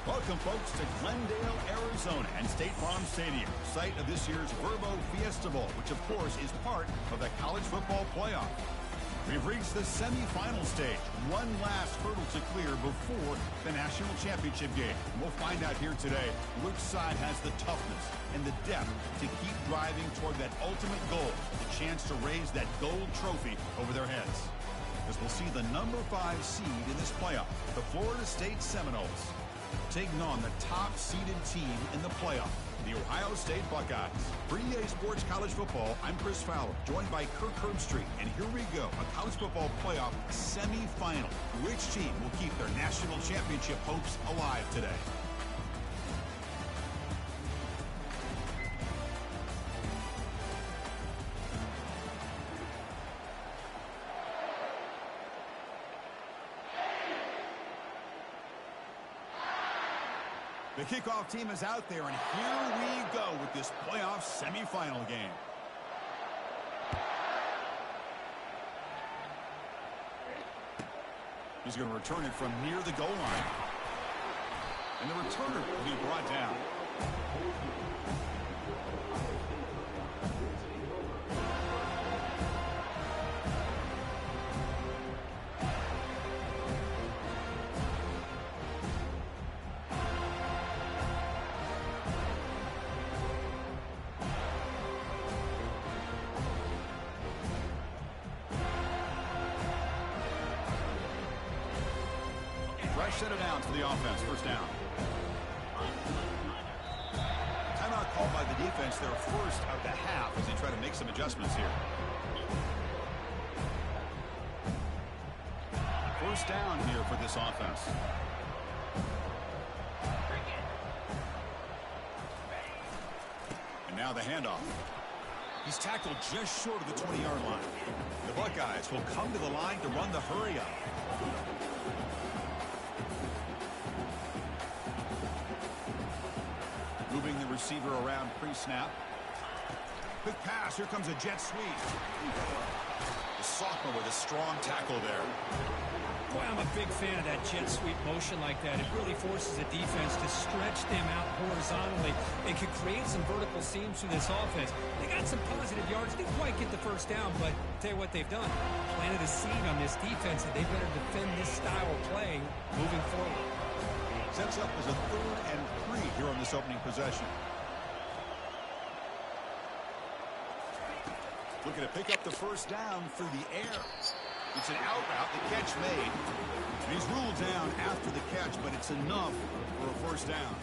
Welcome, folks, to Glendale, Arizona and State Farm Stadium, site of this year's Verbo Fiesta Bowl, which, of course, is part of the college football playoff. We've reached the semi-final stage, one last hurdle to clear before the national championship game. We'll find out here today which side has the toughness and the depth to keep driving toward that ultimate goal, the chance to raise that gold trophy over their heads. As we'll see the number 5 seed in this playoff, the Florida State Seminoles, taking on the top-seeded team in the playoff, the Ohio State Buckeyes. For EA Sports College Football, I'm Chris Fowler, joined by Kirk Herbstreit. And here we go, a college football playoff semi-final. Which team will keep their national championship hopes alive today? The kickoff team is out there, and here we go with this playoff semifinal game. He's going to return it from near the goal line. And the returner will be brought down. Set it down to the offense. First down. Timeout called by the defense, their first of the half, as they try to make some adjustments here. First down here for this offense. And now the handoff. He's tackled just short of the 20-yard line. The Buckeyes will come to the line to run the hurry-up. Moving the receiver around pre-snap. Quick pass. Here comes a jet sweep. The sophomore with a strong tackle there. Boy, I'm a big fan of that jet sweep motion like that. It really forces a defense to stretch them out horizontally and can create some vertical seams through this offense. They got some positive yards. Didn't quite get the first down, but I'll tell you what they've done. Planted a seed on this defense that they better defend this style of play moving forward. Sets up as a 3rd and 3 here on this opening possession. Looking to pick up the first down through the air. It's an out route, the catch made. And he's ruled down after the catch, but it's enough for a first down.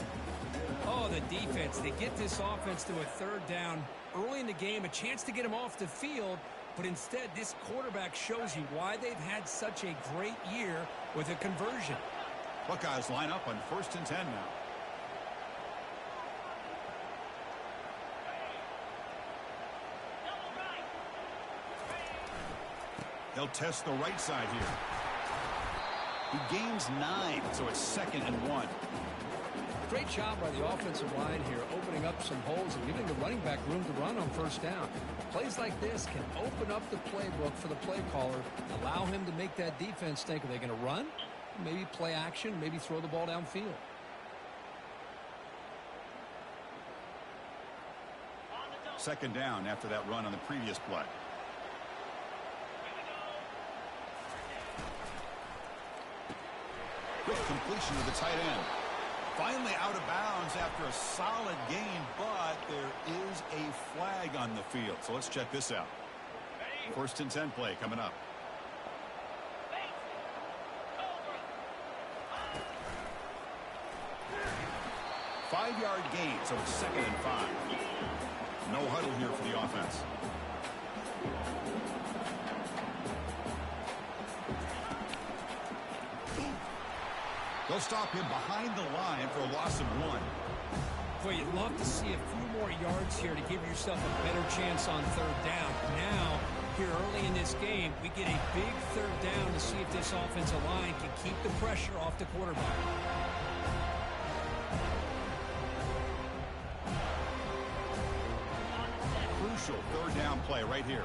Oh, the defense. They get this offense to a 3rd down early in the game, a chance to get him off the field, but instead this quarterback shows you why they've had such a great year with a conversion. Buckeyes line up on 1st and 10 now. They'll test the right side here. He gains 9, so it's 2nd and 1. Great job by the offensive line here, opening up some holes and giving the running back room to run on first down. Plays like this can open up the playbook for the play caller, allow him to make that defense think, are they going to run? Maybe play action, maybe throw the ball downfield. Second down after that run on the previous play. Quick completion to the tight end. Finally out of bounds after a solid gain, but there is a flag on the field. So let's check this out. 1st and 10 play coming up. Five-yard gain, so it's 2nd and 5. No huddle here for the offense. They'll stop him behind the line for a loss of 1. Boy, you'd love to see a few more yards here to give yourself a better chance on 3rd down. Now, here early in this game, we get a big 3rd down to see if this offensive line can keep the pressure off the quarterback. Crucial 3rd down play right here.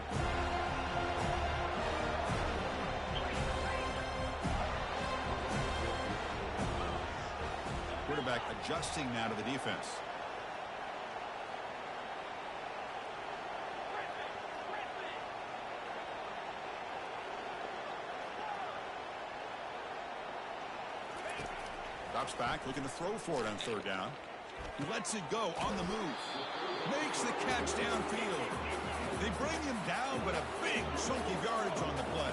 Quarterback adjusting now to the defense. Drops back, looking to throw for it on 3rd down. He lets it go on the move. Makes the catch downfield. They bring him down, but a big chunk of yardage on the play.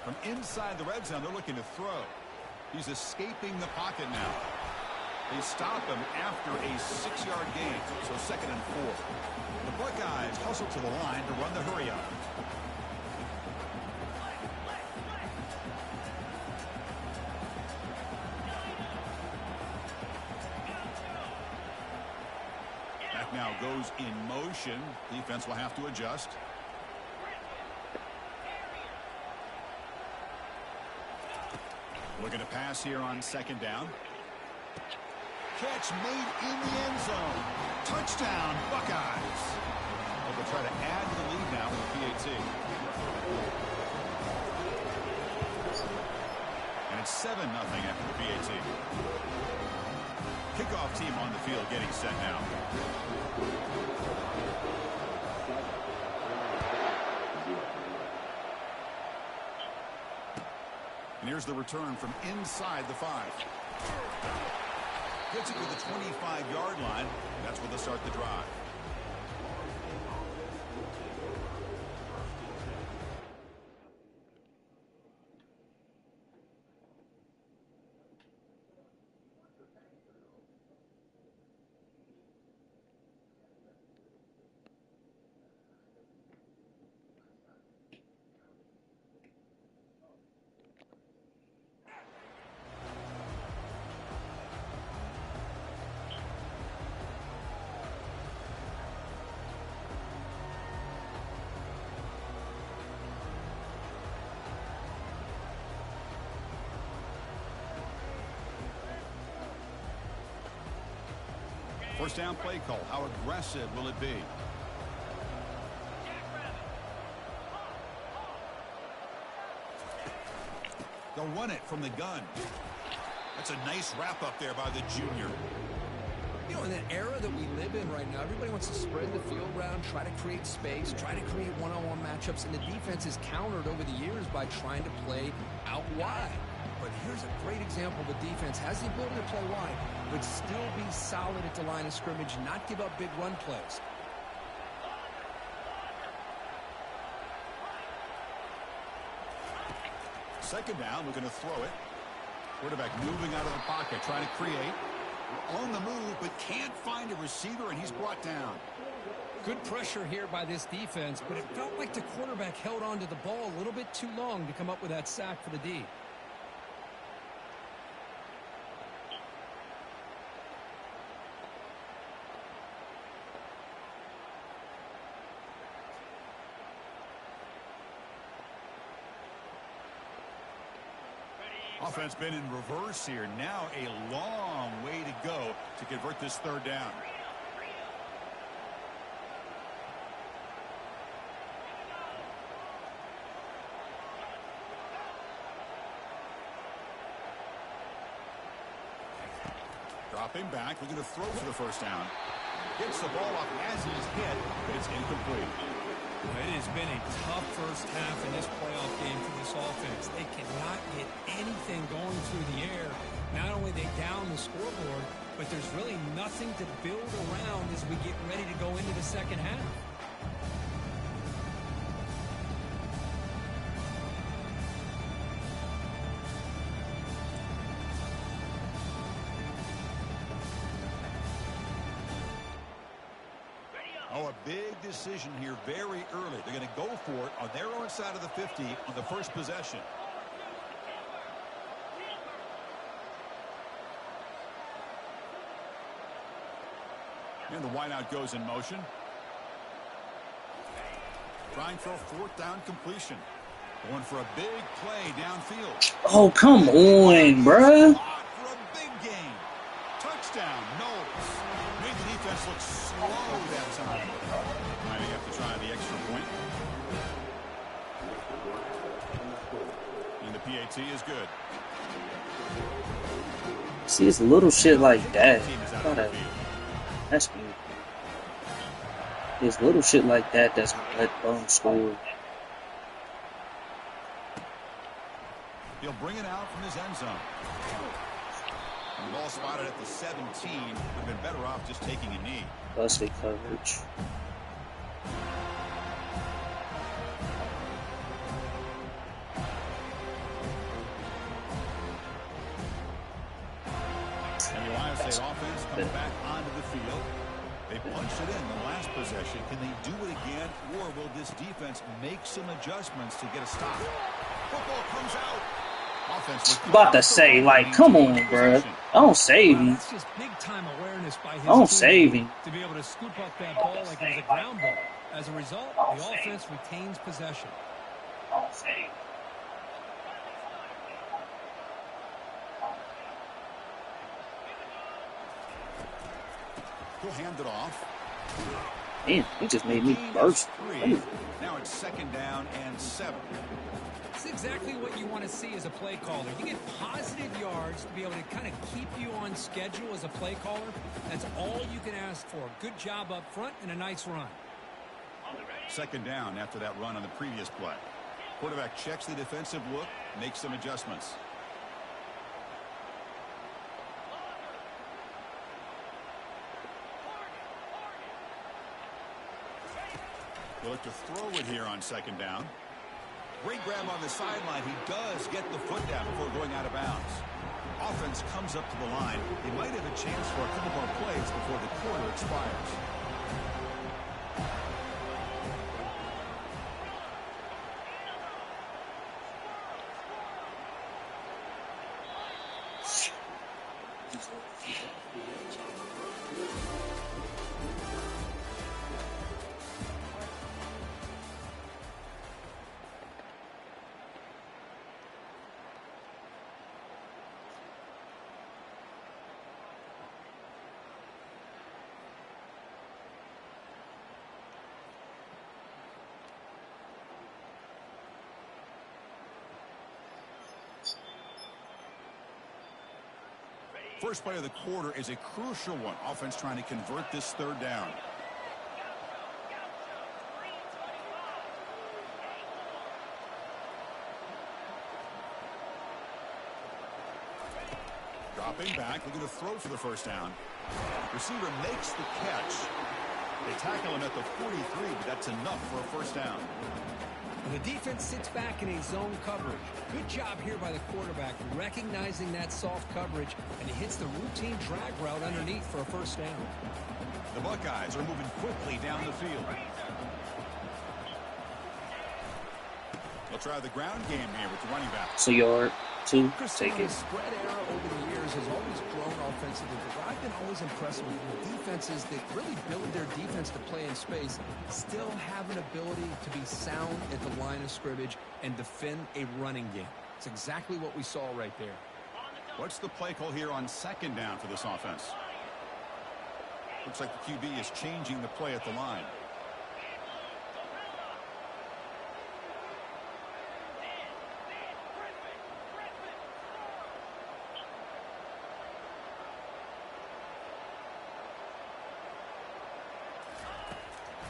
From inside the red zone, they're looking to throw. He's escaping the pocket now. They stop him after a 6-yard gain, so 2nd and 4. The Buckeyes hustle to the line to run the hurry up. Back now goes in motion. Defense will have to adjust. Looking to pass here on 2nd down. Catch made in the end zone. Touchdown, Buckeyes. They'll try to add to the lead now with the PAT. And it's 7-0 after the PAT. Kickoff team on the field getting set now. And here's the return from inside the 5. Gets it to the 25-yard line. That's where they'll start the drive. First down play call. How aggressive will it be? They'll run it from the gun. That's a nice wrap up there by the junior. You know, in that era that we live in right now, everybody wants to spread the field around, try to create space, try to create one-on-one matchups, and the defense is countered over the years by trying to play out wide. But here's a great example. The defense has the ability to play wide, but still be solid at the line of scrimmage, not give up big run plays. Second down, looking to throw it. Quarterback moving out of the pocket, trying to create. On the move, but can't find a receiver, and he's brought down. Good pressure here by this defense, but it felt like the quarterback held on to the ball a little bit too long to come up with that sack for the D. Offense been in reverse here. Now a long way to go to convert this third down. Dropping back, looking to throw for the first down. Gets the ball off as he's hit, but it's incomplete. It has been a tough first half in this playoff game for this offense. They cannot get anything going through the air. Not only they down the scoreboard, but there's really nothing to build around as we get ready to go into the second half. Oh, a big decision here very early. They're going to go for it on their own side of the 50 on the first possession. And the wideout goes in motion. Trying for a fourth down completion. Going for a big play downfield. Oh, come on, bruh. For a big game. Touchdown, Knowles. Made the defense look slow that time. Might have to try the extra point. And the PAT is good. See, it's little shit like that. That's me. It's little shit like that that's gonna let Bum score. He'll bring it out from his end zone. And the ball spotted at the 17. Would have been better off just taking a knee. Busted coverage. And the Ohio State offense coming back onto the field. They punched it in the last possession. Can they do it again, or will this defense make some adjustments to get a stop? Football comes out. Offense About to say, like, come on, bro. Don't save him. That's just big time awareness by his Don't team save him. to be able to scoop up that ball like it was a ground ball. As a result, the offense retains possession. Don't save him. He'll hand it off. Man, he just made me burst. Now it's second down and 7. It's exactly what you want to see as a play caller. You get positive yards to be able to kind of keep you on schedule as a play caller. That's all you can ask for. Good job up front and a nice run. Second down after that run on the previous play. Quarterback checks the defensive look, makes some adjustments. We'll look to throw it here on second down. Great grab on the sideline. He does get the foot down before going out of bounds. Offense comes up to the line. They might have a chance for a couple more plays before the quarter expires. First play of the quarter is a crucial one. Offense trying to convert this third down. Dropping back, looking to throw for the first down. Receiver makes the catch. They tackle him at the 43, but that's enough for a first down. The defense sits back in a zone coverage. Good job here by the quarterback, recognizing that soft coverage, and he hits the routine drag route underneath for a first down. The Buckeyes are moving quickly down the field. They'll try the ground game here with the running back. It's a yard, 2, take The it. spread era over the years has always grown offensively, but I've been always impressed with defenses that really build their defense to play in space, still have an ability to be sound at the line of scrimmage and defend a running game. It's exactly what we saw right there. What's the play call here on second down for this offense? Looks like the QB is changing the play at the line.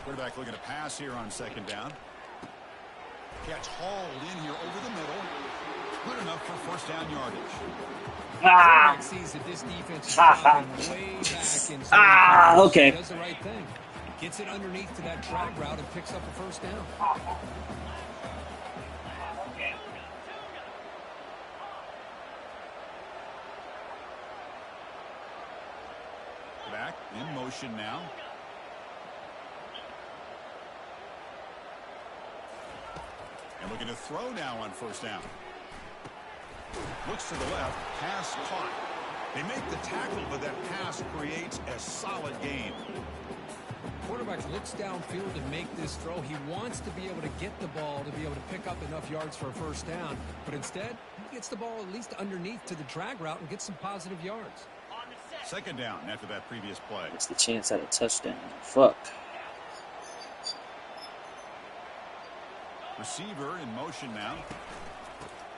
Quarterback looking to pass here on second down. Catch hauled in here over the middle. Good enough for first down yardage. Quarterback sees that this defense is dropping way back in. Okay. Does the right thing. Gets it underneath to that drag route and picks up a first down. Back in motion now. And looking to throw now on first down. Looks to the left, pass caught. They make the tackle, but that pass creates a solid gain. Quarterback looks downfield to make this throw. He wants to be able to get the ball to be able to pick up enough yards for a first down. But instead, he gets the ball at least underneath to the drag route and gets some positive yards. Second down after that previous play. It's the chance at a touchdown. Fuck. Receiver in motion now.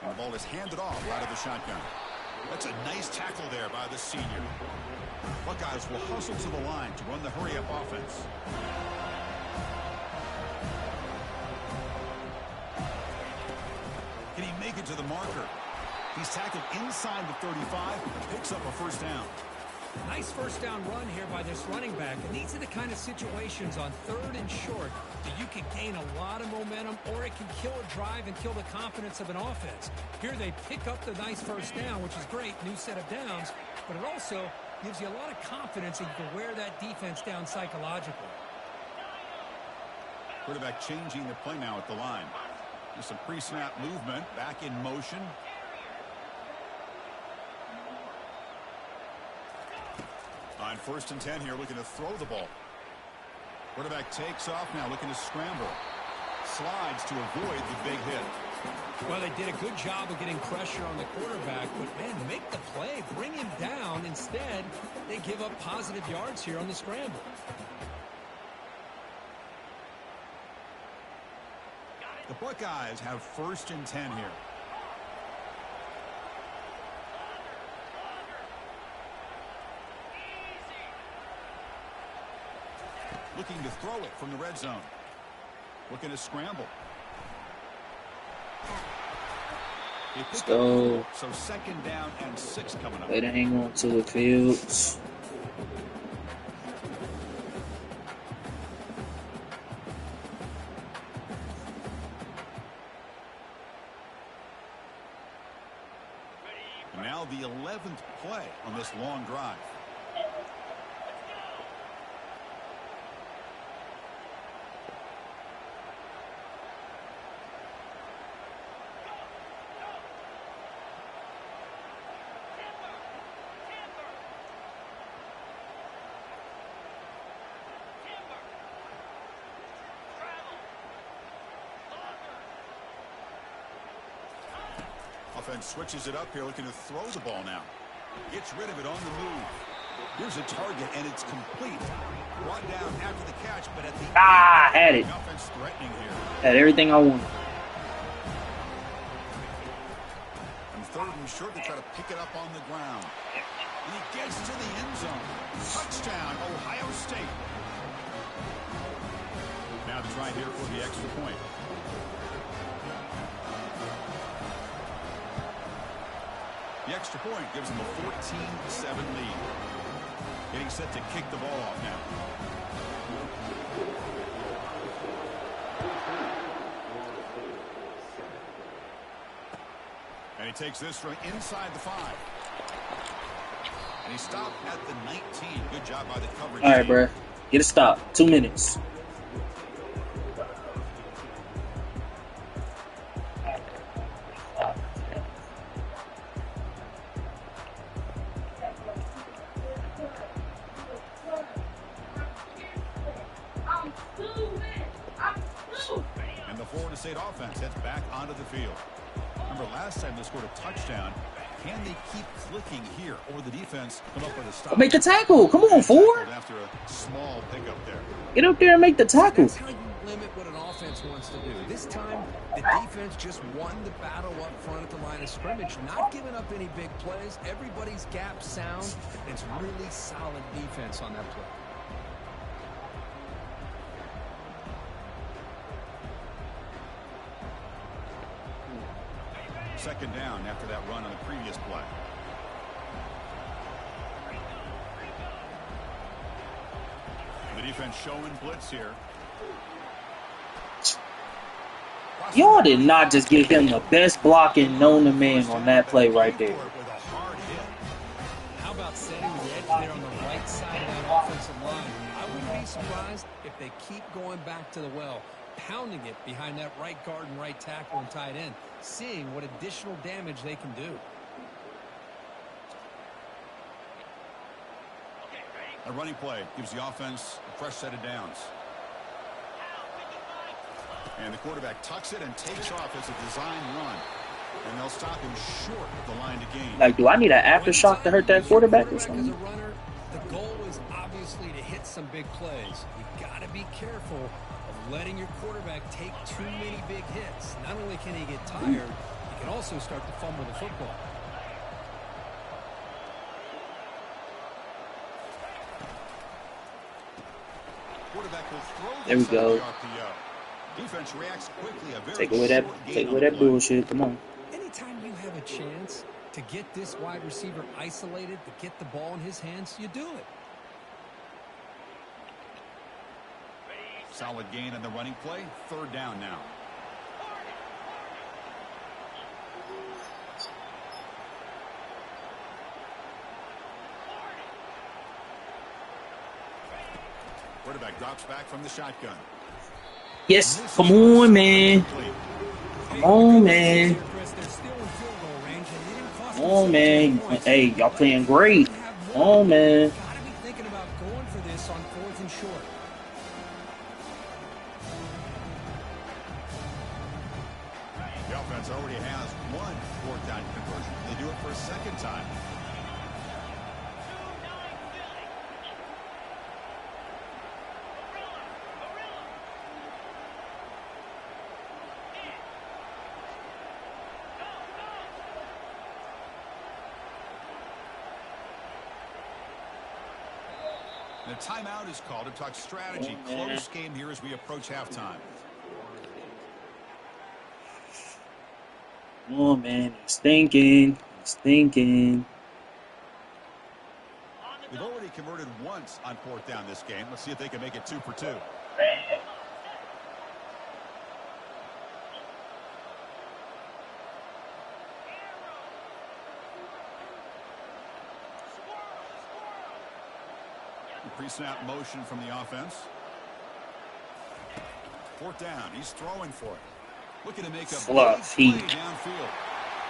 And the ball is handed off out of the shotgun. That's a nice tackle there by the senior. Buckeyes will hustle to the line to run the hurry-up offense. Can he make it to the marker? He's tackled inside the 35, picks up a first down. Nice first down run here by this running back. And these are the kind of situations on third and short that you can gain a lot of momentum, or it can kill a drive and kill the confidence of an offense. Here they pick up the nice first down, which is great, new set of downs, but it also gives you a lot of confidence that you can wear that defense down psychologically. Quarterback changing the play now at the line. There's some pre-snap movement, back in motion. On first and 10 here, looking to throw the ball. Quarterback takes off now, looking to scramble. Slides to avoid the big hit. Well, they did a good job of getting pressure on the quarterback, but, man, make the play, bring him down. Instead, they give up positive yards here on the scramble. The Buckeyes have first and 10 here. Looking to throw it from the red zone. Looking to scramble. Let's go. So second down and 6 coming up. Way to hang on to the fields. And now the 11th play on this long drive. Offense switches it up here, looking to throw the ball now. Gets rid of it on the move. Here's a target, and it's complete. Brought down after the catch, but at the Had it. offense threatening here. Had everything I wanted. And third and short, they try to pick it up on the ground. And he gets to the end zone. Touchdown, Ohio State. Now to try here for the extra point. The extra point gives them a 14-7 lead. Getting set to kick the ball off now. takes this from inside the 5. And he stopped at the 19. Good job by the coverage. All right, bro. Get a stop. 2 minutes. And the Florida State offense heads back onto the field. Remember, last time they scored a touchdown. Can they keep clicking here, or the defense come up with a stop? Make the tackle. Come on, Ford. After a small pickup there. Get up there and make the tackle. That's how you limit what an offense wants to do. This time, the defense just won the battle up front at the line of scrimmage, not giving up any big plays. Everybody's gap sound. And it's really solid defense on that play. Second down after that run on the previous play. The defense showing blitz here. Y'all did not just give him the best blocking known to man on that play right there. How about setting the edge there on the right side of that offensive line? I wouldn't be surprised if they keep going back to the well, pounding it behind that right guard and right tackle and tight end, seeing what additional damage they can do. A running play gives the offense a fresh set of downs. And the quarterback tucks it and takes off as a design run. And they'll stop him short of the line to gain. Like, do I need an aftershock to hurt that quarterback or something? As a runner, the goal is obviously to hit some big plays. You got to be careful of letting your quarterback take too many big hits. Not only can he get tired, he can also start to fumble the football. Quarterback will throw There we this go. at the RPO. Defense reacts quickly. A very Take away that bullshit. Come on. Anytime you have a chance to get this wide receiver isolated, to get the ball in his hands, you do it. Solid gain on the running play. Third down now. Quarterback drops back from the shotgun. Yes. Come on, man. Come on, man. Come on, man. Hey, y'all playing great. Come on, man. Gotta be thinking about going for this on 4th and short. The offense already has one 4th down conversion. They do it for a second time. The timeout is called to talk strategy. Close game here as we approach halftime. Come on, man. He's thinking. He's thinking. They've already converted once on 4th down this game. Let's see if they can make it 2 for 2. Pre-snap motion from the offense. 4th down. He's throwing for it. Looking to make a big play downfield.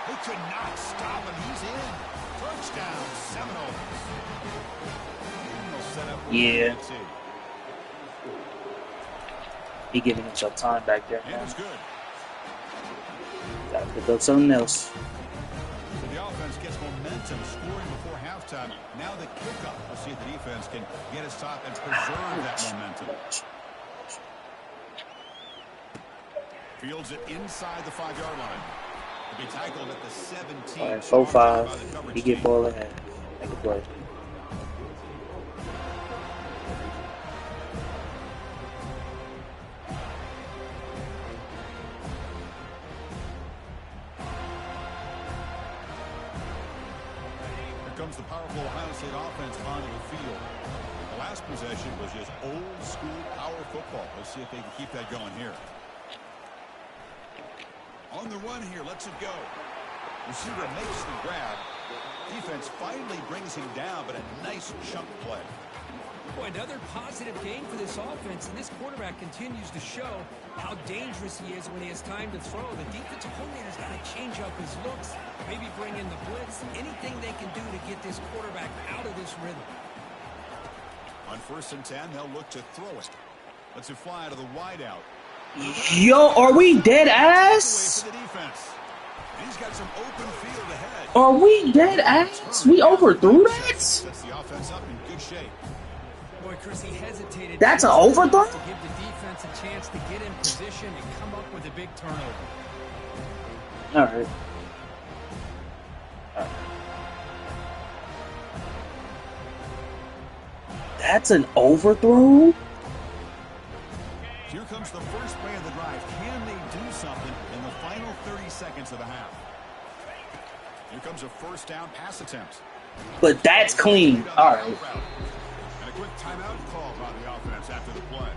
They could not stop him. He's in. Touchdown, Seminoles. Yeah. He giving himself time back there. And it's good. Gotta pick up something else. So the offense gets momentum, scoring before halftime. Now the kickoff. We'll see if the defense can get a stop and preserve that momentum. Fields it inside the 5-yard line. To be tackled at the 17. All right, 4-5. He get ball ahead. Make a play. Comes the powerful Ohio State offense onto the field. The last possession was just old school power football. Let's see if they can keep that going here. On the run here, lets it go. Receiver makes the grab. Defense finally brings him down, but a nice chunk play. Boy, another positive game for this offense, and this quarterback continues to show how dangerous he is when he has time to throw. The defensive coordinator's got to change up his looks, maybe bring in the blitz, anything they can do to get this quarterback out of this rhythm. On 1st and 10, they'll look to throw it. Let's it fly to the wideout. Yo, are we dead ass? He's got some open field ahead. Are we dead ass? We overthrew that? Sets the offense up in good shape. Boy, Chris, he hesitated. That's an overthrow? To give the defense a chance to get in position and come up with a big turnover. All right. That's an overthrow? Here comes the first play of the drive. Can they do something in the final 30 seconds of the half? Here comes a first down pass attempt. But that's clean. All right. And a quick timeout call by the offense after the play.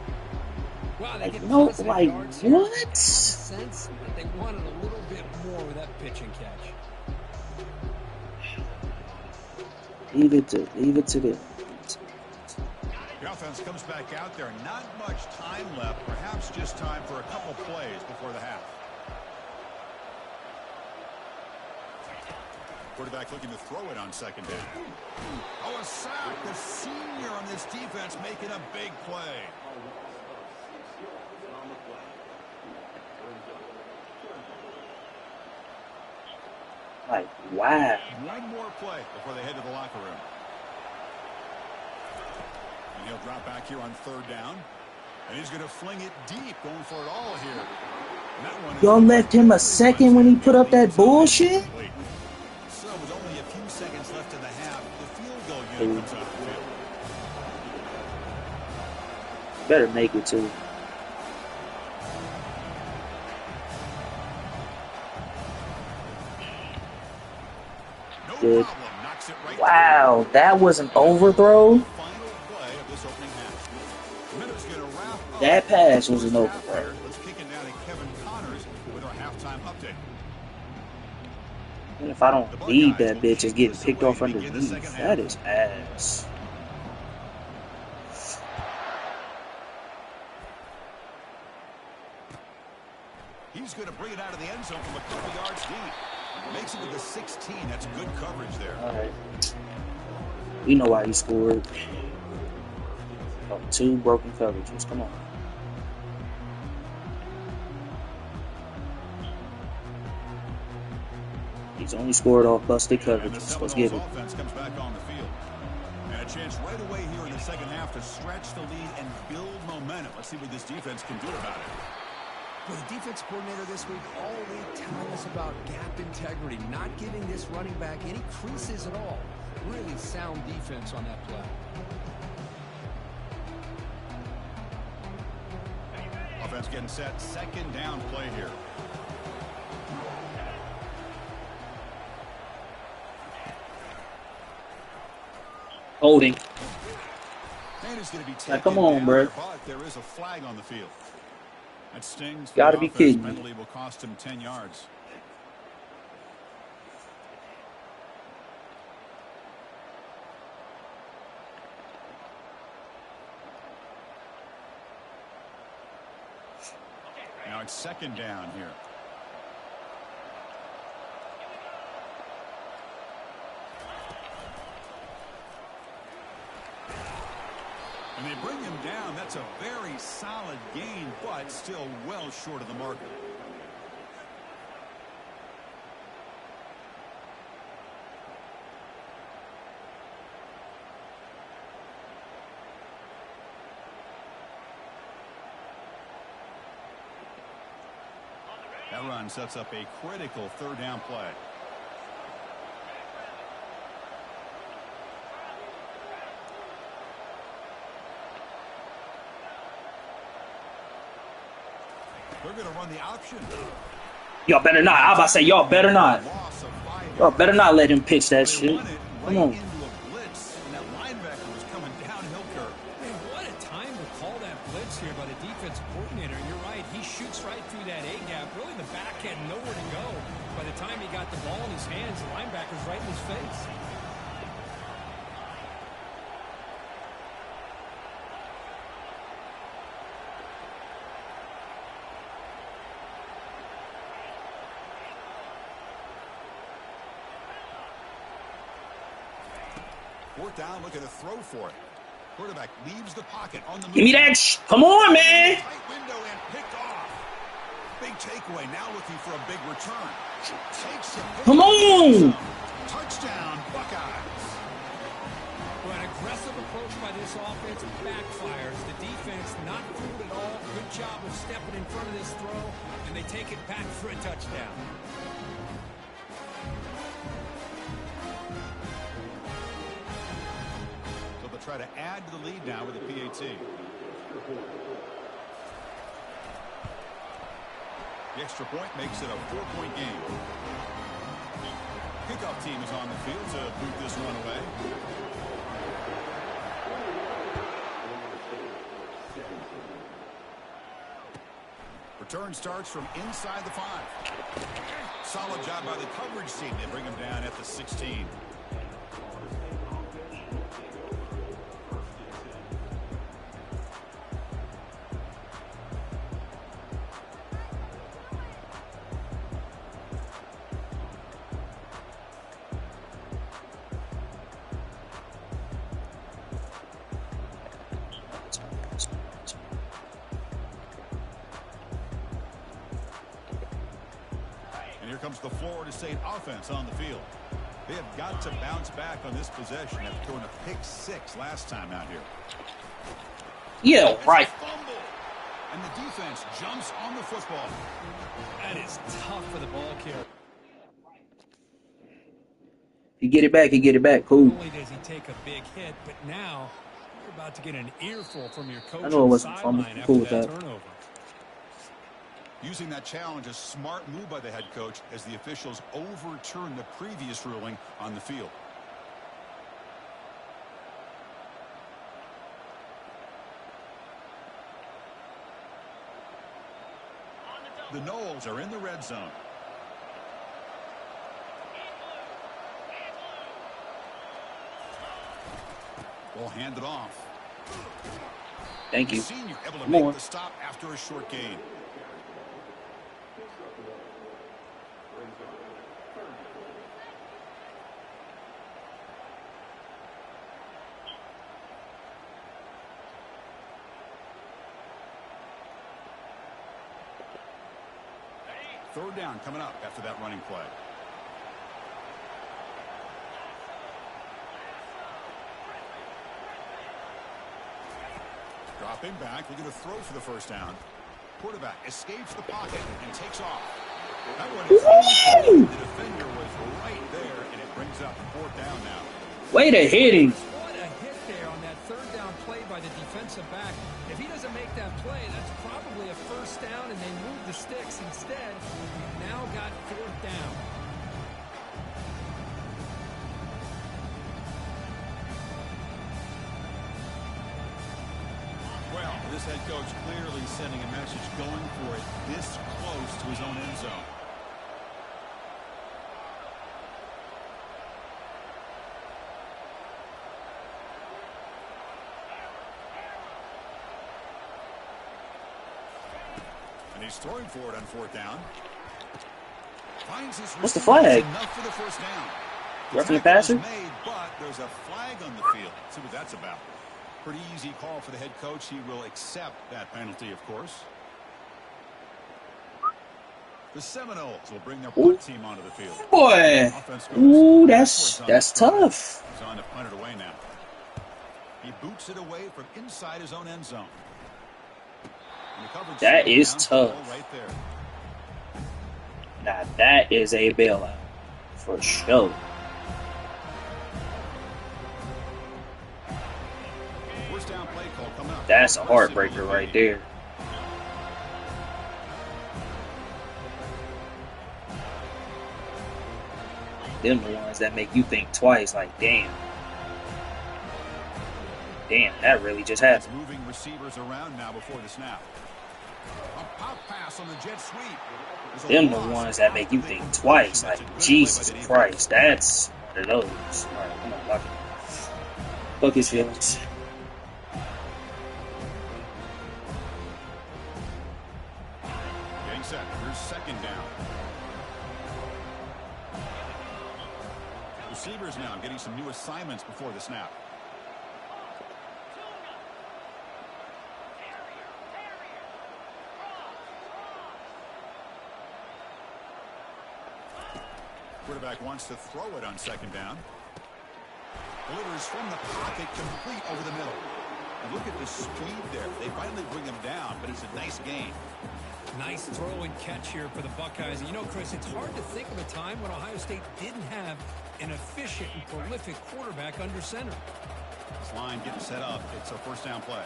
Wow, they get No, positive like, yards here. what? Sense that they wanted a little bit more with that pitch and catch. Leave it to them. The offense comes back out there. Not much time left. Perhaps just time for a couple plays before the half. Quarterback looking to throw it on 2nd down. Oh, a sack. The senior on this defense making a big play. Like, wow. One more play before they head to the locker room. And he'll drop back here on 3rd down. And he's going to fling it deep, going for it all here. Y'all left him a second when he put up that bullshit? So with only a few seconds left in the half, the field goal unit comes off the field. Better make it too. Good. Wow, that was an overthrow? That pass was an overthrow. Let's kick it down to Kevin Connors with our halftime update. And if I don't need that bitch, it's getting picked off underneath. That is ass. He's going to bring it out of the end zone from a couple yards deep. Makes it to the 16. That's good coverage there. All right. We know why he scored. Oh, 2 broken coverages. Come on. He's only scored off busted coverages. Let's get it. Offense comes back on the field. And a chance right away here in the second half to stretch the lead and build momentum. Let's see what this defense can do about it. Well, the defense coordinator this week all week telling us about gap integrity, not giving this running back any creases at all. Really sound defense on that play. Offense getting set. 2nd down play here. Holding. And it's going to be now, come on, bro. But there is a flag on the field. That stings. Gotta be kidding me. Mentally will cost him 10 yards. Now it's 2nd down here. And they bring him down. That's a very solid gain, but still well short of the marker. That run sets up a critical 3rd down play. They're going to run the option. Y'all better not. I'm about to say, y'all better not. Y'all better not let him pitch that shit. Come on. What a time to call that blitz here by the defense. offensive coordinator. And you're right, he shoots right through that A-gap. Really, the back had nowhere to go. By the time he got the ball in his hands, the linebacker's right in his face. Fourth down, looking to throw for it. Quarterback leaves the pocket on the move. Give me that. Come on, man. Tight window and picked off. Big takeaway. Now looking for a big return. Takes a Come on. Touchdown, Buckeyes. Well, an aggressive approach by this offense backfires. The defense not fooled at all. Good job of stepping in front of this throw, and they take it back for a touchdown. Try to add to the lead now with a PAT. The extra point makes it a 4-point game. Kickoff team is on the field to boot this one away. Return starts from inside the 5. Solid job by the coverage team. They bring him down at the 16. Comes the Florida State offense on the field. They have got to bounce back on this possession after throwing a pick 6 last time out here. Yeah, right. And the defense jumps on the football. That is tough for the ball carrier. He get it back. He get it back. Cool. Not only does he take a big hit, but now you're about to get an earful from your coach. I know it wasn't fun. Cool with that. Turnover. Using that challenge, a smart move by the head coach as the officials overturn the previous ruling on the field. The Noles are in the red zone. Ball handed off. Thank you. Senior able to make the stop after a short gain. Third down coming up after that running play. Dropping back, looking to throw for the first down. Quarterback escapes the pocket and takes off. That one is the defender was right there, and it brings up fourth down now. Way to hit him. What a hit there on that third down play by the defensive back. If he doesn't make that play, that's probably a first down, and they move the sticks instead. We've now got fourth down. Well, this head coach clearly sending a message going for it this close to his own end zone. And he's throwing for it on fourth down. Finds his What's the flag? enough for the first down. Roughing the passer? Made, but there's a flag on the field. Let's see what that's about. Pretty easy call for the head coach. He will accept that penalty, of course. The Seminoles will bring their punt team onto the field. Boy. Ooh, that's tough. He's on to punt it away now. He boots it away from inside his own end zone. That is tough. Right there. Now that is a bailout for sure. Down play call coming up. That's a heartbreaker right there. Them the ones that make you think twice, like, damn. Damn, that really just happened. Moving receivers around now before the snap. A pop pass on the jet sweep. Them the ones that make you think twice. Like, Jesus Christ, that's one of those. All right, come on, fuck it. Fuck his feelings. Getting set. Here's second down. Receivers now getting some new assignments before the snap. Quarterback wants to throw it on second down. Delivers from the pocket, complete over the middle. And look at the speed there. They finally bring him down, but it's a nice gain. Nice throw and catch here for the Buckeyes. And you know, Chris, it's hard to think of a time when Ohio State didn't have an efficient and prolific quarterback under center. This line getting set up. It's a first down play.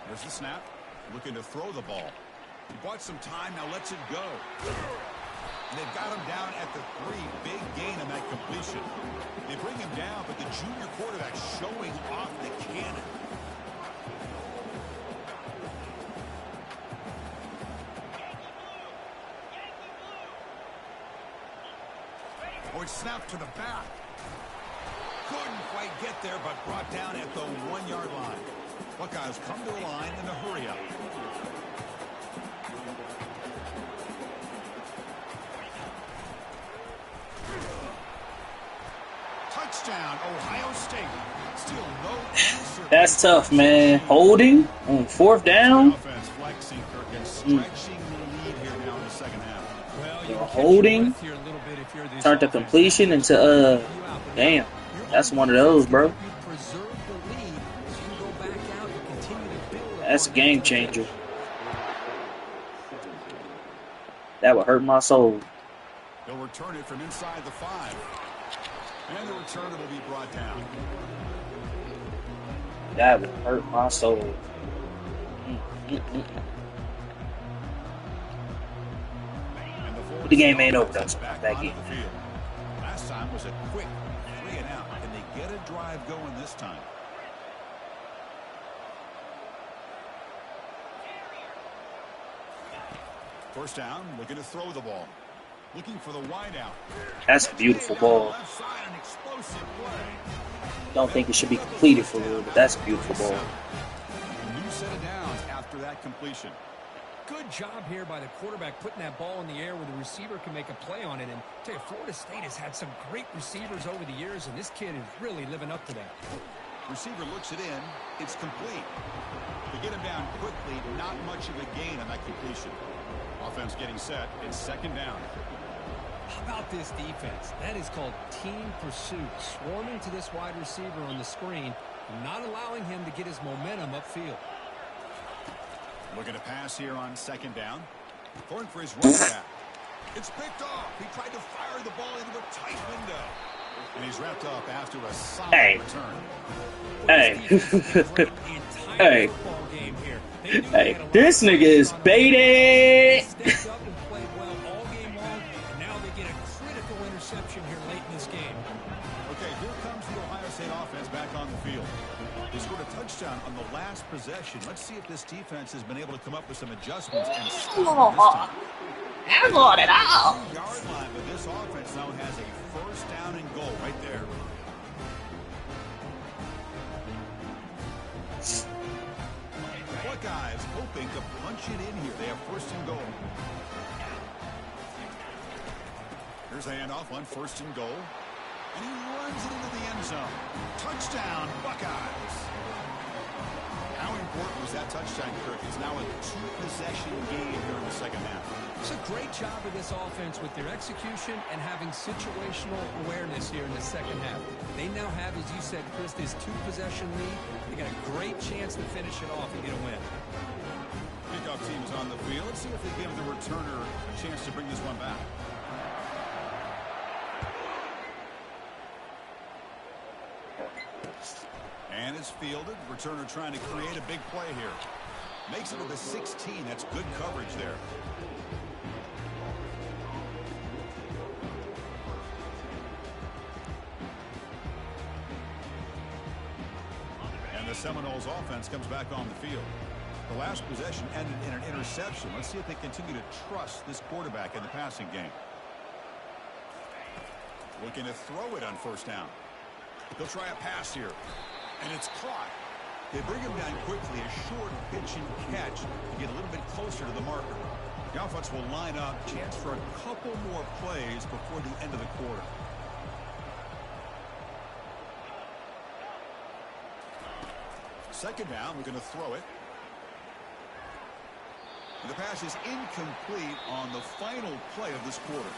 There's the snap. Looking to throw the ball. He bought some time, now lets it go. And they've got him down at the 3. Big gain on that completion. They bring him down, but the junior quarterback showing off the cannon. Oh, it's snapped to the back. Couldn't quite get there, but brought down at the 1-yard line. Buckeyes come to the line in a hurry-up. Touchdown, Ohio State. Still no answer. That's tough, man. Holding on fourth down. Offense flexing, Kirk, and stretching the lead here now in the second half. Well, you Holding. Turned the completion into damn. That's one of those, bro. That's a game changer. That would hurt my soul. They'll return it from inside the 5. And the return will be brought down. That would hurt my soul. But the game ain't over, though. Back in. Last time was a quick 3 and out. Can they get a drive going this time? First down, looking to throw the ball. Looking for the wideout. That's a beautiful ball. Don't think it should be completed for real, but that's a beautiful ball. New set of downs after that completion. Good job here by the quarterback putting that ball in the air where the receiver can make a play on it. And I tell you, Florida State has had some great receivers over the years, and this kid is really living up to that. Receiver looks it in. It's complete. To get him down quickly, not much of a gain on that completion. Offense getting set. It's second down. How about this defense? That is called team pursuit. Swarming to this wide receiver on the screen, not allowing him to get his momentum upfield. Looking to pass here on second down. Going for his running back. It's picked off. He tried to fire the ball into a tight window. And he's wrapped up after a solid return. Hey. Hey, this nigga is baited. Stepped up and played well all game long, and now they get a critical interception here late in this game. Okay, here comes the Ohio State offense back on the field. They scored a touchdown on the last possession. Let's see if this defense has been able to come up with some adjustments and stop this time. I'm on it all. 2-yard line, but this offense now has a first down and goal right there. Buckeyes hoping to punch it in here. They have first and goal. Here's a handoff on first and goal. And he runs it into the end zone. Touchdown, Buckeyes. How important was that touchdown, Kirk? It's now a 2-possession game here in the second half. It's a great job of this offense with their execution and having situational awareness here in the second half. They now have, as you said, Chris, this 2-possession lead. They got a great chance to finish it off and get a win. Kickoff team is on the field. Let's see if they give the returner a chance to bring this one back. And it's fielded. Returner trying to create a big play here. Makes it to the 16. That's good coverage there. And the Seminoles offense comes back on the field. The last possession ended in an interception. Let's see if they continue to trust this quarterback in the passing game. Looking to throw it on first down. He'll try a pass here. And it's caught. They bring him down quickly. A short pitch and catch to get a little bit closer to the marker. The offense will line up. Chance for a couple more plays before the end of the quarter. Second down. We're going to throw it. The pass is incomplete on the final play of this quarter.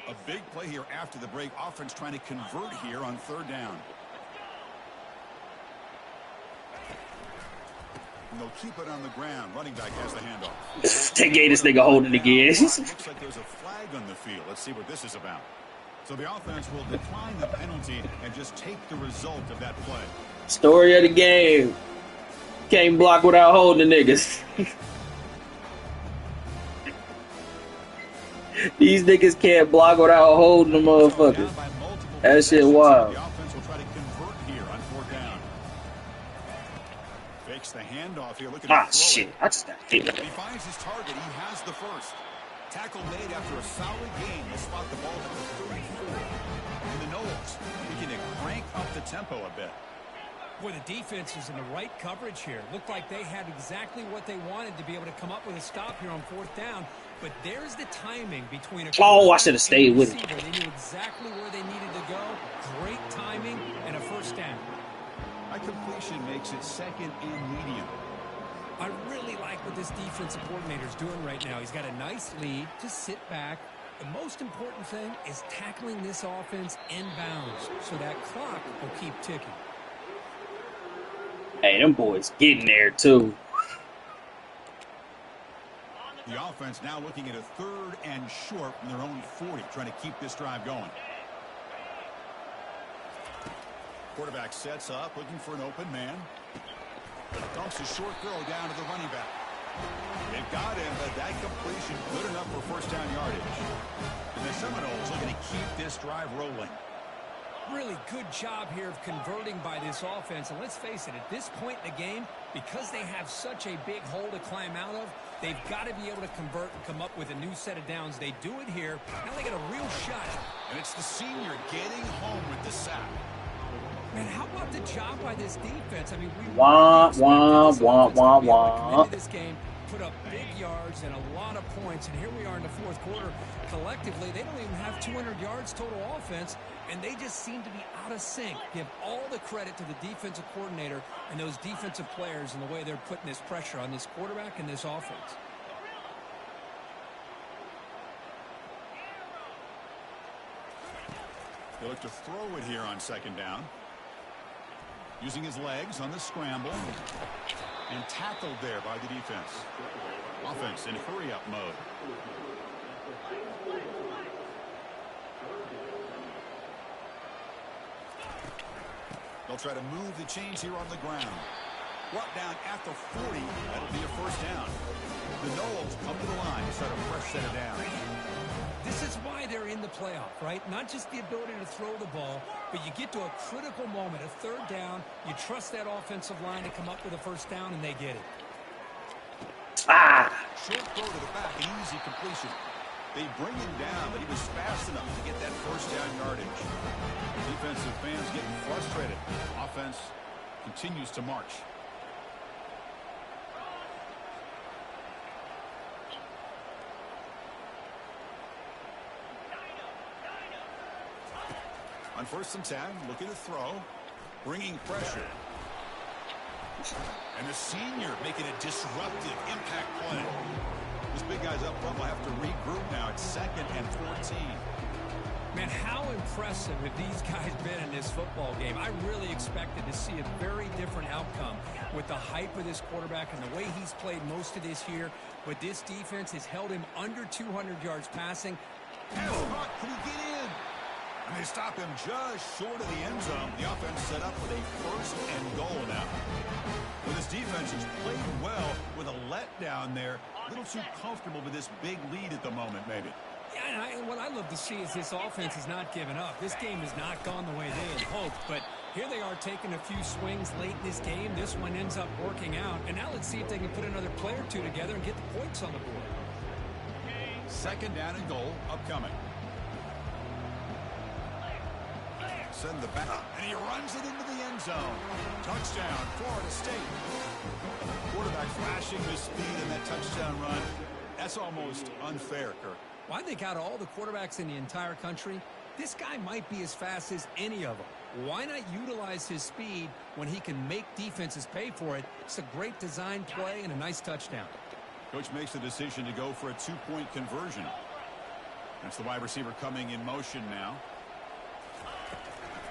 A big play here after the break. Offense trying to convert here on third down. And they'll keep it on the ground. Running back has the handoff. They gave this nigga holding again. Looks like there's a flag on the field. Let's see what this is about. So the offense will decline the penalty and just take the result of that play. Story of the game. Can't block without holding the niggas. These niggas can't block without holding the motherfuckers. That shit wild. The offense will try to convert here on fourth down. Fakes the handoff here. Looking to throw shit. it. I just got hit. He finds his target. He has the first. Tackle made after a solid game. They spot the ball at the 34. And the Knowles beginning to crank up the tempo a bit. Boy, the defense is in the right coverage here. Looked like they had exactly what they wanted to be able to come up with a stop here on fourth down. But there's the timing between a I should have stayed with it. They knew exactly where they needed to go. Great timing and a first down. A completion makes it second and medium. I really like what this defensive coordinator is doing right now. He's got a nice lead to sit back. The most important thing is tackling this offense inbounds so that clock will keep ticking. Hey, them boys getting there too. The offense now looking at a third and short from their own 40, trying to keep this drive going. Quarterback sets up, looking for an open man. Dumps a short throw down to the running back. They've got him, but that completion good enough for first down yardage. And the Seminoles looking to keep this drive rolling. Really good job here of converting by this offense. And let's face it, at this point in the game, because they have such a big hole to climb out of, they've got to be able to convert and come up with a new set of downs. They do it here. Now they got a real shot. And it's the senior getting home with the sack. Man, how about the job by this defense? I mean, we this game, put up big yards and a lot of points, and here we are in the fourth quarter. Collectively, they don't even have 200 yards total offense, and they just seem to be out of sync. Give all the credit to the defensive coordinator and those defensive players and the way they're putting this pressure on this quarterback and this offense. They look to throw it here on second down. Using his legs on the scramble. And tackled there by the defense. Offense in hurry-up mode. They'll try to move the chains here on the ground. Brought down at the 40. That'll be a first down. The Knowles come to the line to start a fresh set of downs. This is why they're in the playoff, right? Not just the ability to throw the ball, but you get to a critical moment, a third down. You trust that offensive line to come up with a first down, and they get it. Short throw to the back, an easy completion. They bring him down, but he was fast enough to get that first down yardage. Defensive fans getting frustrated. Offense continues to march. On first and 10, looking to throw, bringing pressure. And the senior making a disruptive impact play. This big guy's up front will have to regroup now. It's second and 14. Man, how impressive have these guys been in this football game? I really expected to see a very different outcome with the hype of this quarterback and the way he's played most of this year. But this defense has held him under 200 yards passing. Can he get in? And they stop him just short of the end zone. The offense set up with a first and goal now. Well, this defense has played well with a letdown there. A little too comfortable with this big lead at the moment, maybe. Yeah, and what I love to see is this offense has not given up. This game has not gone the way they had hoped, but here they are taking a few swings late in this game. This one ends up working out, and now let's see if they can put another play or two together and get the points on the board. Second down and goal upcoming. Send the back, and he runs it into the end zone. Touchdown, Florida State. Quarterback flashing his speed in that touchdown run. That's almost unfair, Kirk. Well, I think out of all the quarterbacks in the entire country, this guy might be as fast as any of them. Why not utilize his speed when he can make defenses pay for it? It's a great design play and a nice touchdown. Coach makes the decision to go for a two-point conversion. That's the wide receiver coming in motion now.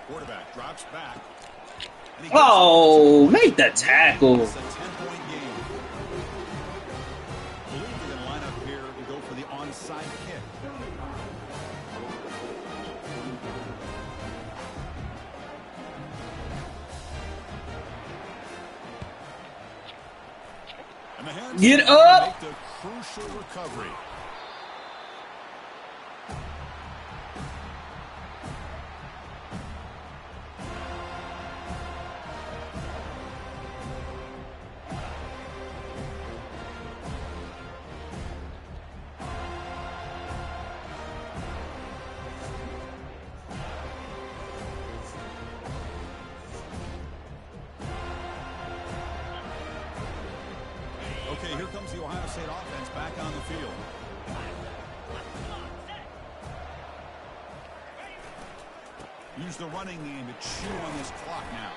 Quarterback drops back. Oh, make the tackle. It's a 10-point game. I believe we're going to line up here and go for the onside kick. And the hands Get up! make the crucial recovery. Okay, here comes the Ohio State offense back on the field. Use the running game to chew on this clock now.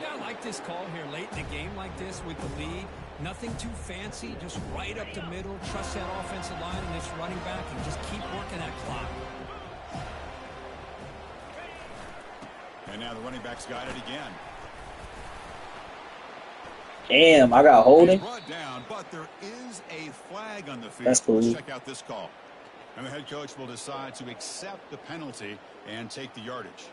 Yeah, I like this call here late in a game like this with the lead. Nothing too fancy, just right up the middle. Trust that offensive line and this running back and just keep working that clock. And now the running back's got it again. Damn, I got holding. Brought down, but there is a flag on the field. That's cool. Let's check out this call. And the head coach will decide to accept the penalty and take the yardage.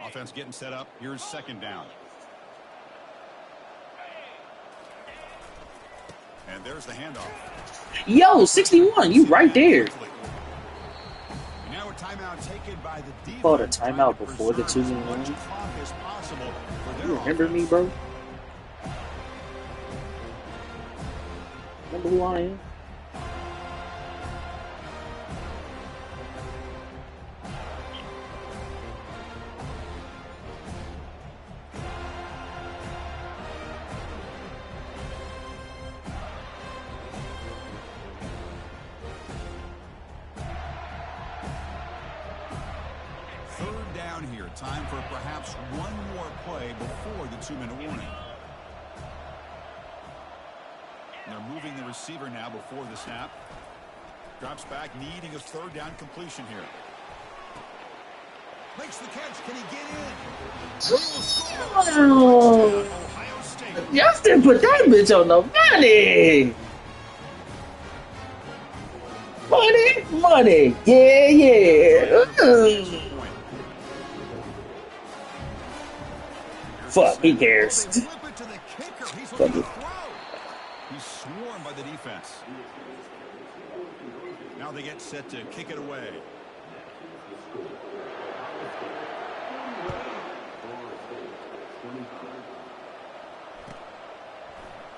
Offense getting set up. Here's second down. And there's the handoff. Yo, 61, you right there. And now a timeout taken by the defense. Called a timeout before the 2-minute warning. You remember me, bro? Remember who I am? Third down here. Time for perhaps one more play before the 2-minute warning. And they're moving the receiver now before the snap. Drops back, needing a third down completion here. Makes the catch. Can he get in? Oh, Ohio State. Justin put that bitch on the money. Money. Yeah. Fuck, he cares. They flip it to the kicker. He's Fuck looking it. to throw. He's swarmed by the defense. Now they get set to kick it away.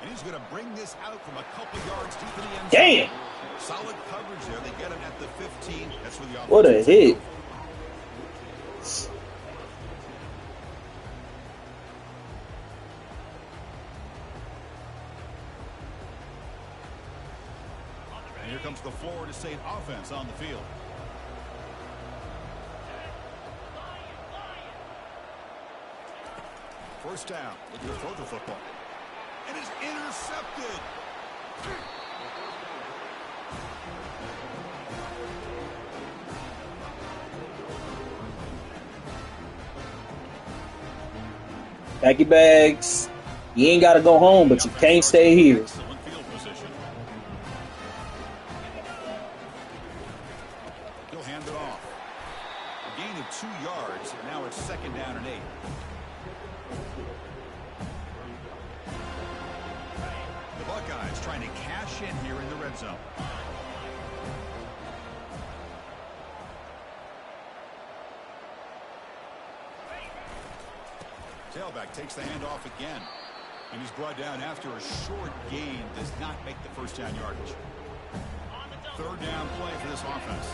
And he's going to bring this out from a couple yards deep in the end zone. Damn. Solid coverage there. They get it at the 15. That's where the offense. What a hit. And here comes the Florida State offense on the field. First down. Looking to throw the football. And it's intercepted. Pack your bags. You ain't got to go home, but you can't stay here. Excellent field position. He'll hand it off. A gain of 2 yards, and now it's 2nd down and 8. The Buckeyes trying to cash in here in the red zone. Tailback takes the handoff again. And he's brought down after a short gain. Does not make the 1st down yardage. 3rd down play for this offense.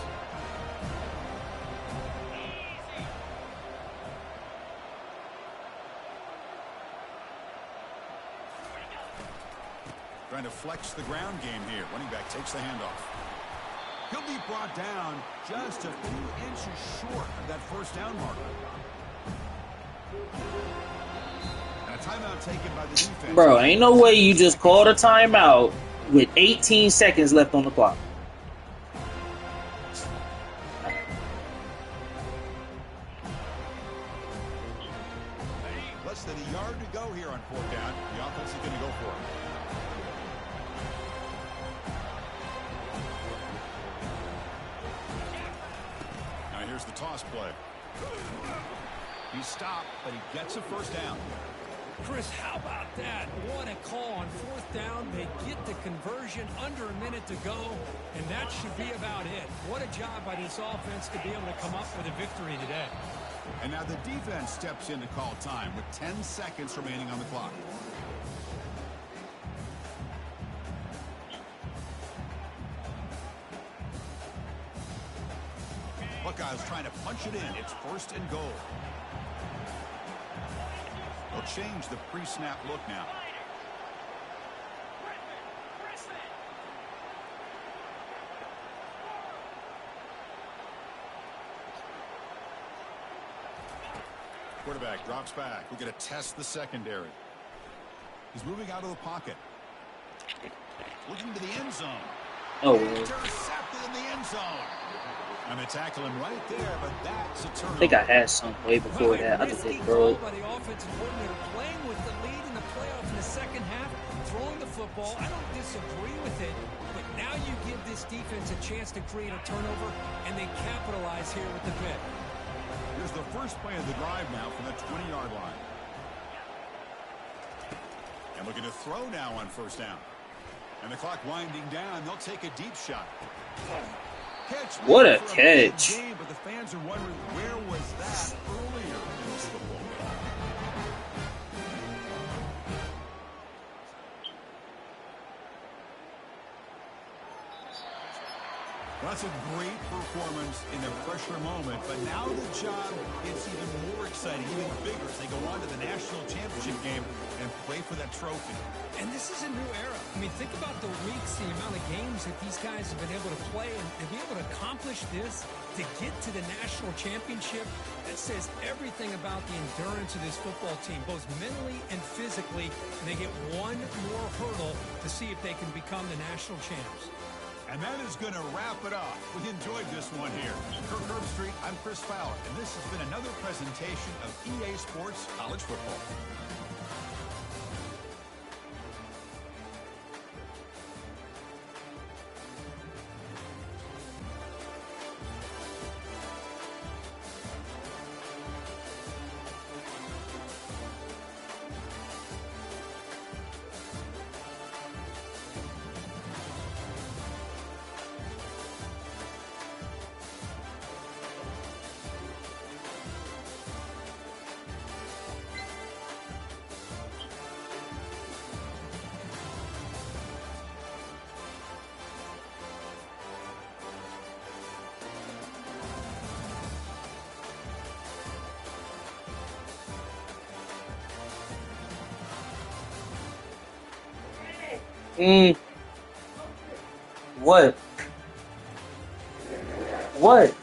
Trying to flex the ground game here. Running back takes the handoff. He'll be brought down just a few inches short of that 1st down marker. And a timeout taken by the defense. Bro, ain't no way you just called a timeout with 18 seconds left on the clock. Less than a yard to go here on 4th down. The offense is going to go for it. Now here's the toss play. He stopped, but he gets a 1st down. Chris, how about that? What a call on 4th down. They get the conversion under a minute to go, and that should be about it. What a job by this offense to be able to come up with a victory today. And now the defense steps in to call time with 10 seconds remaining on the clock. Buckeyes trying to punch it in. It's 1st and goal. They'll change the pre-snap look now. Quarterback drops back. We're going to test the secondary. He's moving out of the pocket. Looking to the end zone. Oh, Intercepted in the end zone. And they tackle him right there, but that's a turnover. I think I had some way before that. I just didn't throw it. By the offensive coordinator, playing with the lead in the playoff in the 2nd half, throwing the football. I don't disagree with it, but now you give this defense a chance to create a turnover, and they capitalize here with the pick. Here's the first play of the drive now from the 20-yard line. And looking to throw now on 1st down. And the clock winding down. They'll take a deep shot. What a catch. Game, but the fans are wondering, where was that earlier in this football game? That's a great performance in a pressure moment, but now the job gets even more exciting, even bigger as they go on to the national championship game and play for that trophy. And this is a new era. I mean, think about the weeks, the amount of games that these guys have been able to play, and to be able to accomplish this, to get to the national championship, that says everything about the endurance of this football team, both mentally and physically, and they get one more hurdle to see if they can become the national champs. And that is going to wrap it up. We enjoyed this one here. For Curb Street, I'm Chris Fowler, and this has been another presentation of EA Sports College Football. What? What?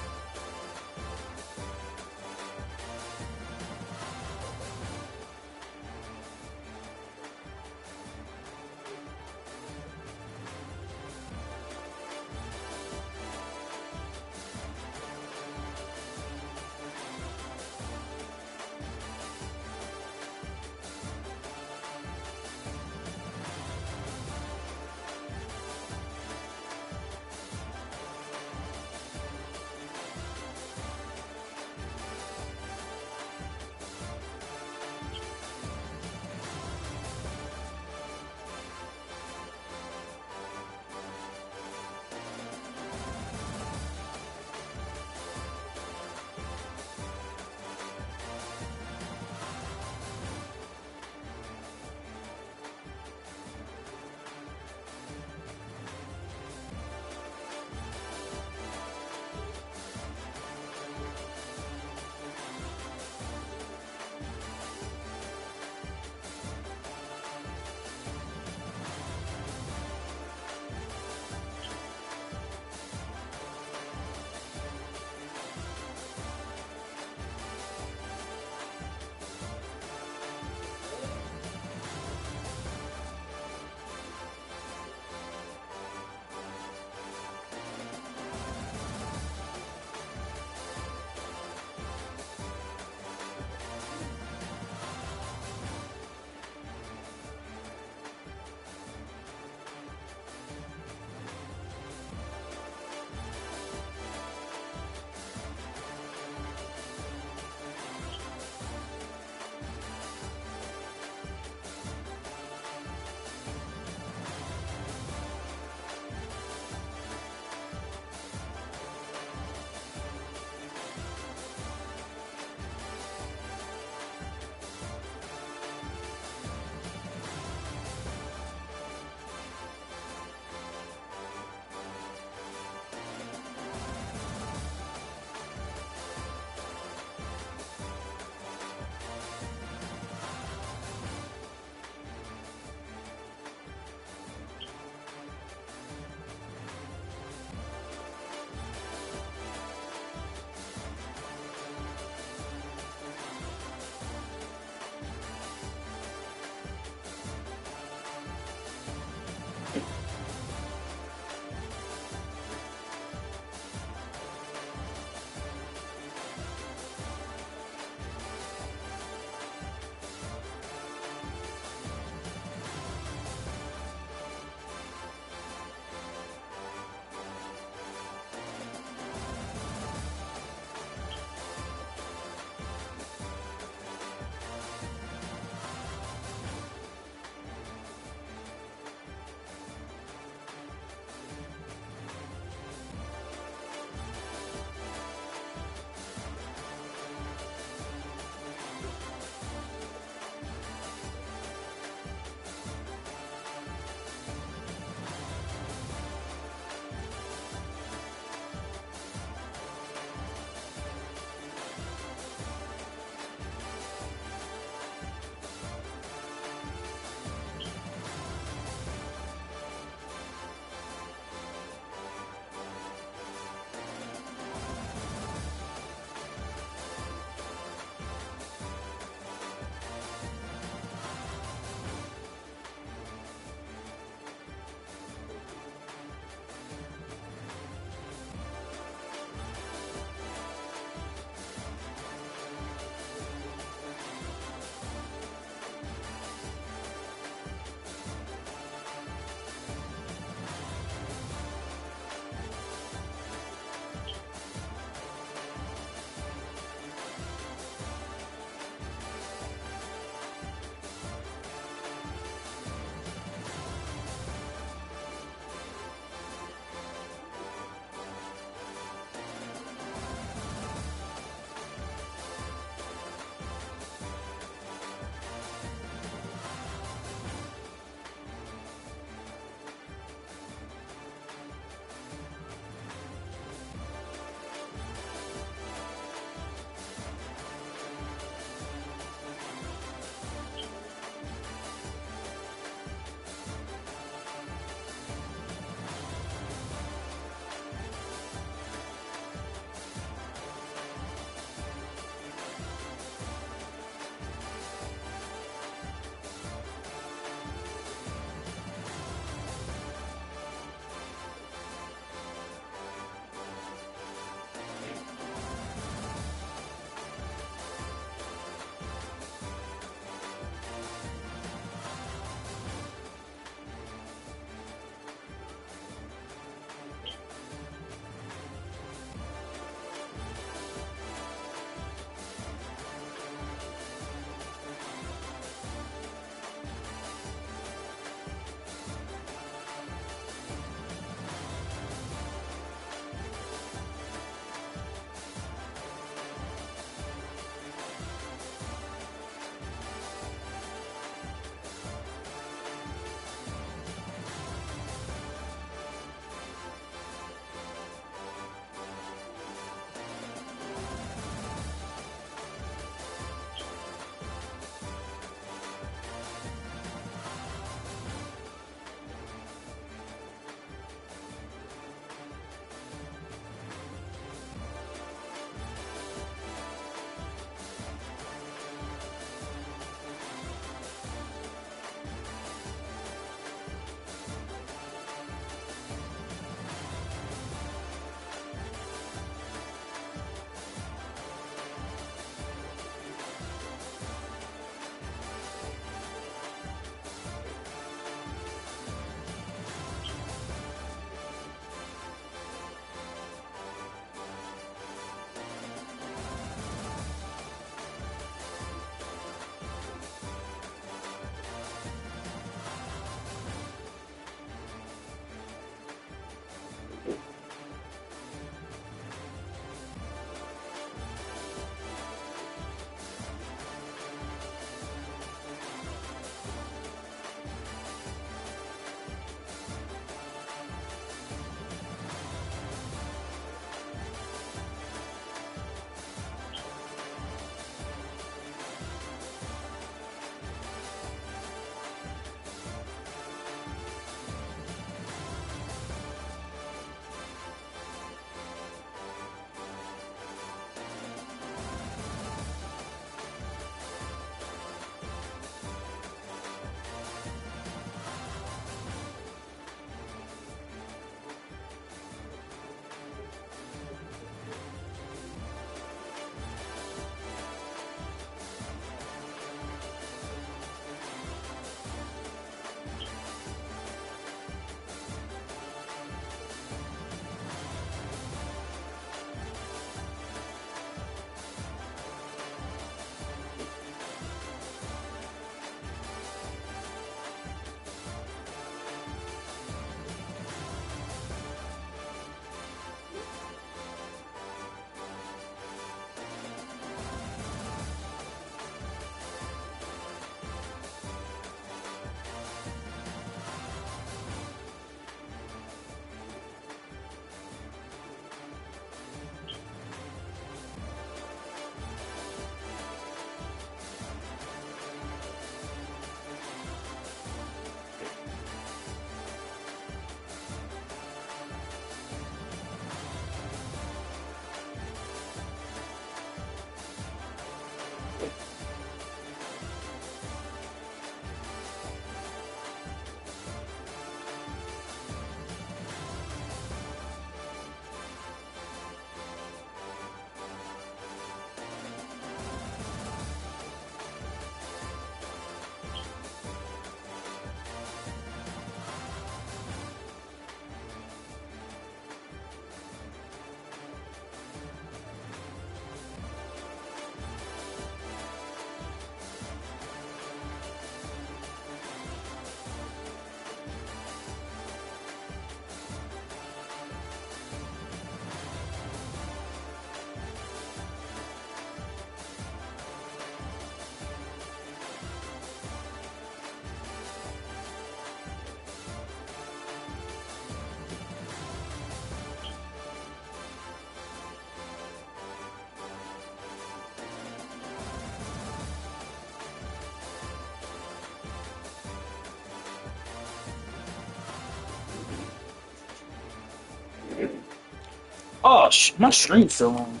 Oh, my stream's still on.